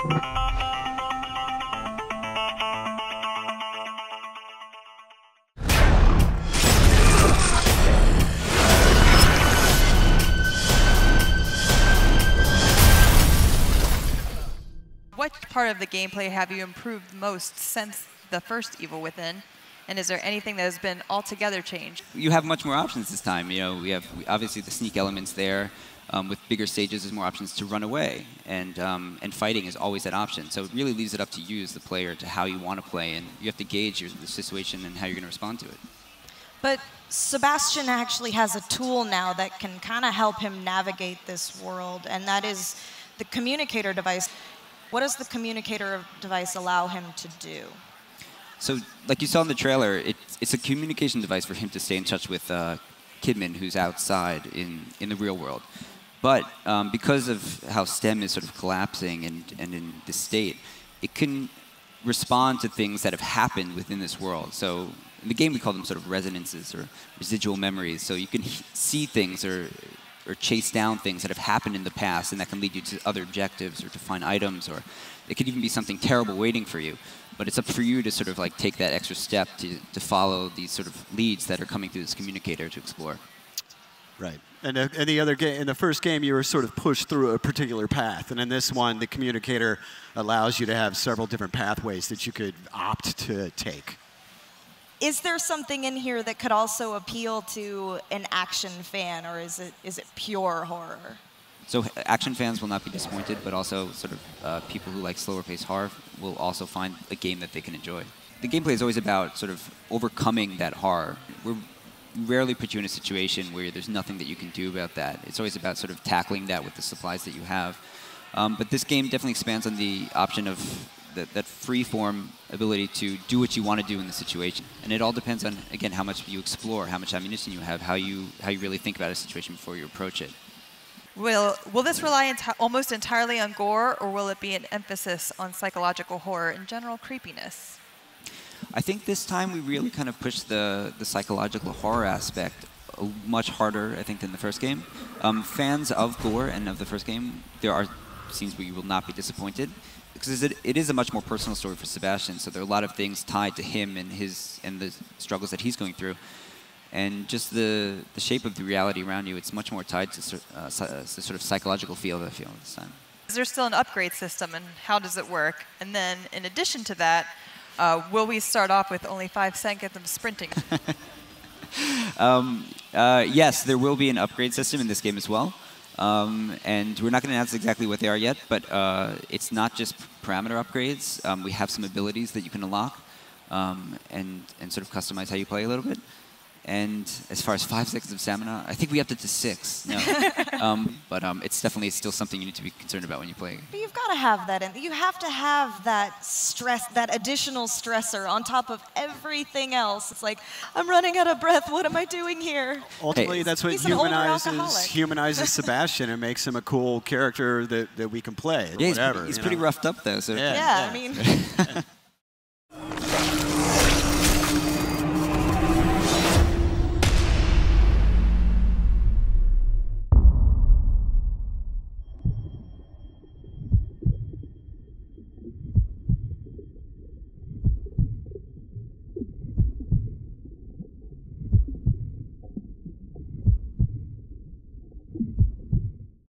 What part of the gameplay have you improved most since the first Evil Within? And is there anything that has been altogether changed? You have much more options this time. You know, we have obviously the sneak elements there. With bigger stages, there's more options to run away, and fighting is always that option. So it really leaves it up to you as the player to how you want to play, and you have to gauge the situation and how you're going to respond to it. But Sebastian actually has a tool now that can kind of help him navigate this world, and that is the communicator device. What does the communicator device allow him to do? So, like you saw in the trailer, it's a communication device for him to stay in touch with Kidman, who's outside in the real world. But because of how STEM is sort of collapsing and in this state, it can respond to things that have happened within this world. So in the game, we call them sort of resonances or residual memories. So you can see things or chase down things that have happened in the past, and that can lead you to other objectives or to find items, or it could even be something terrible waiting for you. But it's up for you to sort of like take that extra step to follow these sort of leads that are coming through this communicator to explore. Right. And in the first game, you were sort of pushed through a particular path, and in this one, the communicator allows you to have several different pathways that you could opt to take. Is there something in here that could also appeal to an action fan, or is it pure horror? So action fans will not be disappointed, but also sort of people who like slower-paced horror will also find a game that they can enjoy. The gameplay is always about sort of overcoming that horror. We rarely put you in a situation where there's nothing that you can do about that. It's always about sort of tackling that with the supplies that you have. But this game definitely expands on the option of that free-form ability to do what you want to do in the situation. And it all depends on, again, how much you explore, how much ammunition you have, how you really think about a situation before you approach it. Will this rely almost entirely on gore, or will it be an emphasis on psychological horror and general creepiness? I think this time we really kind of pushed the psychological horror aspect much harder, I think, than the first game. Fans of gore and of the first game, there are scenes where you will not be disappointed, because it is a much more personal story for Sebastian, so there are a lot of things tied to him and the struggles that he's going through. And just the shape of the reality around you, it's much more tied to the sort of psychological feel that I feel this time. Is there still an upgrade system, and how does it work? And then, in addition to that, will we start off with only 5 seconds of sprinting? Yes, there will be an upgrade system in this game as well. And we're not going to announce exactly what they are yet, but it's not just parameter upgrades. We have some abilities that you can unlock and sort of customize how you play a little bit. And as far as 5 seconds of stamina, I think we upped it to 6. No. But it's definitely still something you need to be concerned about when you play. But you've got to have that in. You have to have that stress, that additional stressor on top of everything else. It's like, I'm running out of breath. What am I doing here? Ultimately, that's what humanizes Sebastian and makes him a cool character that we can play. Yeah, whatever, he's pretty roughed up, though. So. Yeah, I mean.